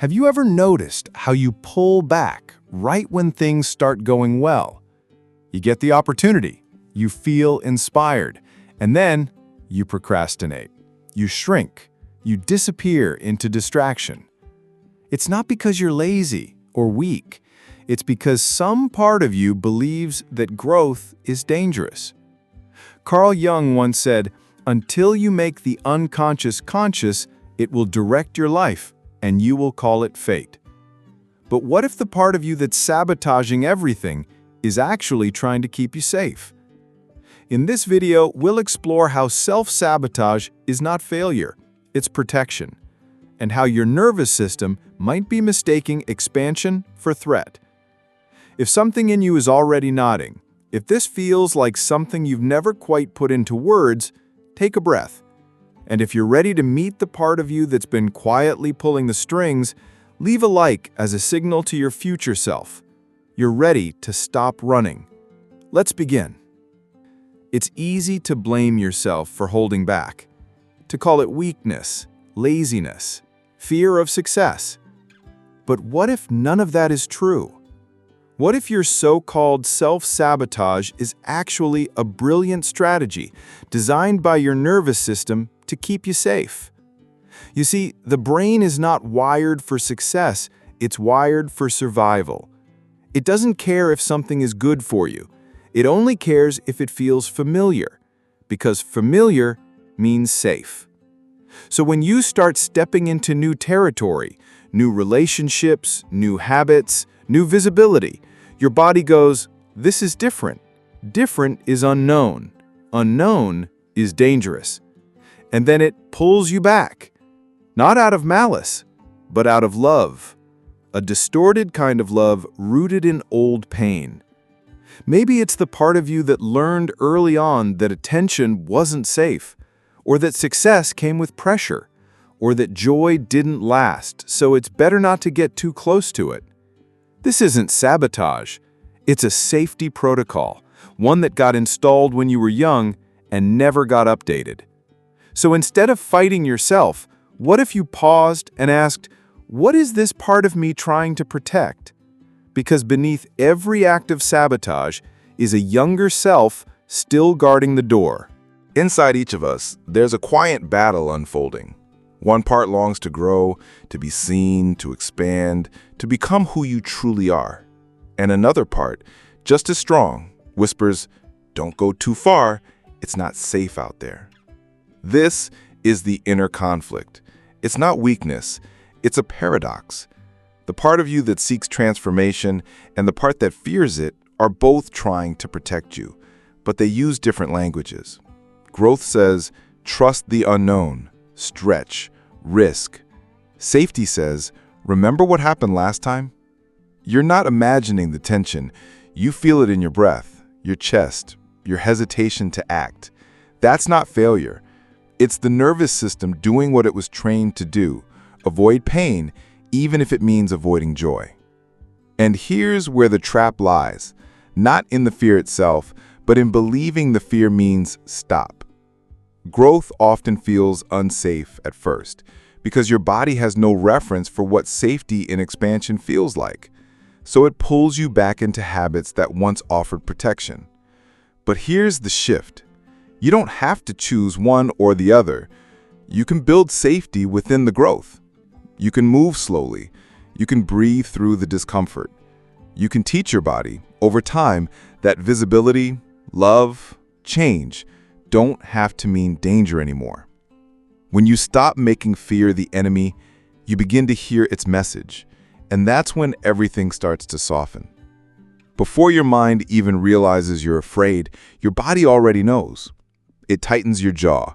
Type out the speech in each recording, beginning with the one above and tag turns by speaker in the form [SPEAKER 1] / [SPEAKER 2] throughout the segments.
[SPEAKER 1] Have you ever noticed how you pull back right when things start going well? You get the opportunity, you feel inspired, and then you procrastinate. You shrink, you disappear into distraction. It's not because you're lazy or weak. It's because some part of you believes that growth is dangerous. Carl Jung once said, "Until you make the unconscious conscious, it will direct your life, and you will call it fate." But what if the part of you that's sabotaging everything is actually trying to keep you safe? In this video, we'll explore how self-sabotage is not failure, it's protection, and how your nervous system might be mistaking expansion for threat. If something in you is already nodding, if this feels like something you've never quite put into words, take a breath. And if you're ready to meet the part of you that's been quietly pulling the strings, leave a like as a signal to your future self. You're ready to stop running. Let's begin. It's easy to blame yourself for holding back, to call it weakness, laziness, fear of success. But what if none of that is true? What if your so-called self-sabotage is actually a brilliant strategy designed by your nervous system to keep you safe? You see, the brain is not wired for success, it's wired for survival. It doesn't care if something is good for you. It only cares if it feels familiar, because familiar means safe. So when you start stepping into new territory, new relationships, new habits, new visibility, your body goes, "This is different. Different is unknown. Unknown is dangerous." And then it pulls you back, not out of malice, but out of love. A distorted kind of love rooted in old pain. Maybe it's the part of you that learned early on that attention wasn't safe, or that success came with pressure, or that joy didn't last, so it's better not to get too close to it. This isn't sabotage. It's a safety protocol, one that got installed when you were young and never got updated. So instead of fighting yourself, what if you paused and asked, what is this part of me trying to protect? Because beneath every act of sabotage is a younger self still guarding the door.
[SPEAKER 2] Inside each of us, there's a quiet battle unfolding. One part longs to grow, to be seen, to expand, to become who you truly are. And another part, just as strong, whispers, "Don't go too far, it's not safe out there." This is the inner conflict. It's not weakness, it's a paradox. The part of you that seeks transformation and the part that fears it are both trying to protect you, but they use different languages. Growth says, trust the unknown, stretch, risk. Safety says, remember what happened last time? You're not imagining the tension. You feel it in your breath, your chest, your hesitation to act. That's not failure. It's the nervous system doing what it was trained to do, avoid pain, even if it means avoiding joy. And here's where the trap lies, not in the fear itself, but in believing the fear means stop. Growth often feels unsafe at first, because your body has no reference for what safety in expansion feels like. So it pulls you back into habits that once offered protection. But here's the shift. You don't have to choose one or the other. You can build safety within the growth. You can move slowly. You can breathe through the discomfort. You can teach your body, over time, that visibility, love, change don't have to mean danger anymore. When you stop making fear the enemy, you begin to hear its message, and that's when everything starts to soften. Before your mind even realizes you're afraid, your body already knows. It tightens your jaw,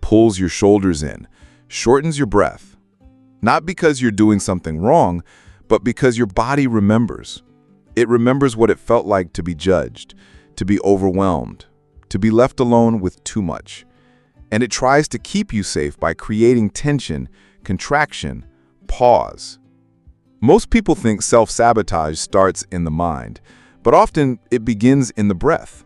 [SPEAKER 2] pulls your shoulders in, shortens your breath. Not because you're doing something wrong, but because your body remembers. It remembers what it felt like to be judged, to be overwhelmed, to be left alone with too much. And it tries to keep you safe by creating tension, contraction, pause. Most people think self-sabotage starts in the mind, but often it begins in the breath.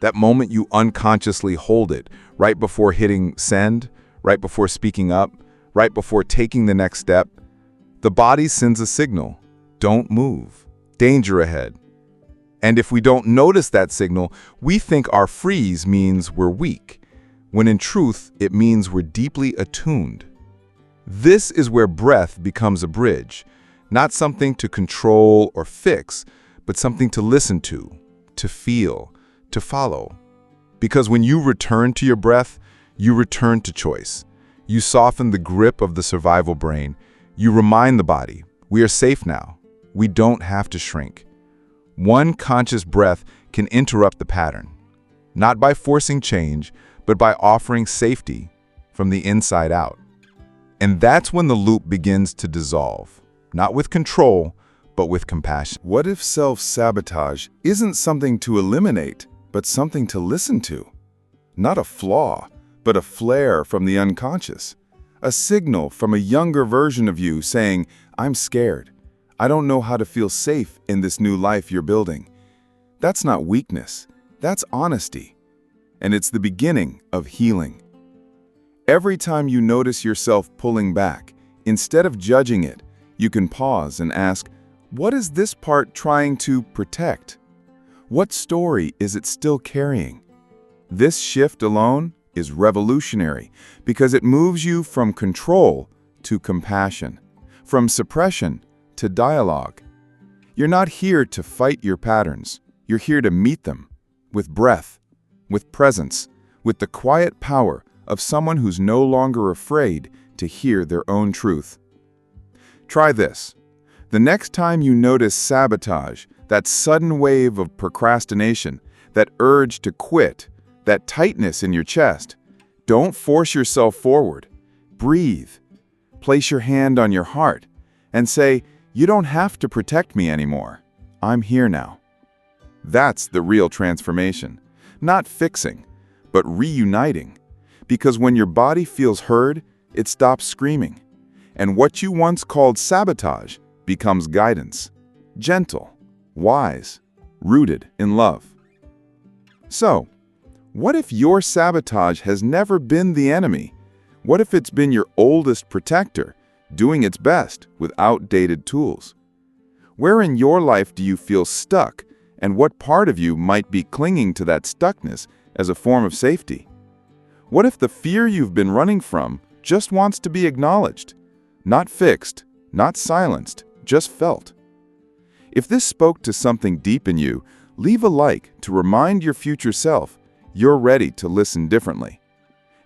[SPEAKER 2] That moment you unconsciously hold it, right before hitting send, right before speaking up, right before taking the next step. The body sends a signal. Don't move. Danger ahead. And if we don't notice that signal, we think our freeze means we're weak, when in truth, it means we're deeply attuned. This is where breath becomes a bridge, not something to control or fix, but something to listen to feel, to follow. Because when you return to your breath, you return to choice. You soften the grip of the survival brain. You remind the body, we are safe now. We don't have to shrink. One conscious breath can interrupt the pattern, not by forcing change, but by offering safety from the inside out. And that's when the loop begins to dissolve, not with control, but with compassion.
[SPEAKER 1] What if self-sabotage isn't something to eliminate, but something to listen to? Not a flaw, but a flare from the unconscious. A signal from a younger version of you saying, I'm scared. I don't know how to feel safe in this new life you're building. That's not weakness. That's honesty. And it's the beginning of healing. Every time you notice yourself pulling back, instead of judging it, you can pause and ask, what is this part trying to protect? What story is it still carrying? This shift alone is revolutionary because it moves you from control to compassion, from suppression to dialogue. You're not here to fight your patterns. You're here to meet them with breath, with presence, with the quiet power of someone who's no longer afraid to hear their own truth. Try this. The next time you notice sabotage, that sudden wave of procrastination, that urge to quit, that tightness in your chest, don't force yourself forward. Breathe. Place your hand on your heart and say, you don't have to protect me anymore. I'm here now. That's the real transformation. Not fixing, but reuniting. Because when your body feels heard, it stops screaming. And what you once called sabotage becomes guidance. Gentle, wise, rooted in love. So, what if your sabotage has never been the enemy? What if it's been your oldest protector, doing its best with outdated tools? Where in your life do you feel stuck, and what part of you might be clinging to that stuckness as a form of safety? What if the fear you've been running from just wants to be acknowledged, not fixed, not silenced, just felt? If this spoke to something deep in you, leave a like to remind your future self you're ready to listen differently.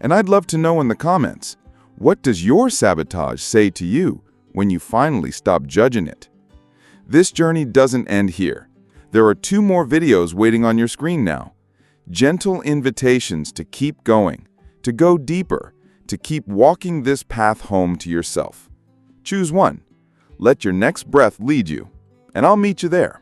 [SPEAKER 1] And I'd love to know in the comments, what does your sabotage say to you when you finally stop judging it? This journey doesn't end here. There are 2 more videos waiting on your screen now. Gentle invitations to keep going, to go deeper, to keep walking this path home to yourself. Choose one. Let your next breath lead you, and I'll meet you there.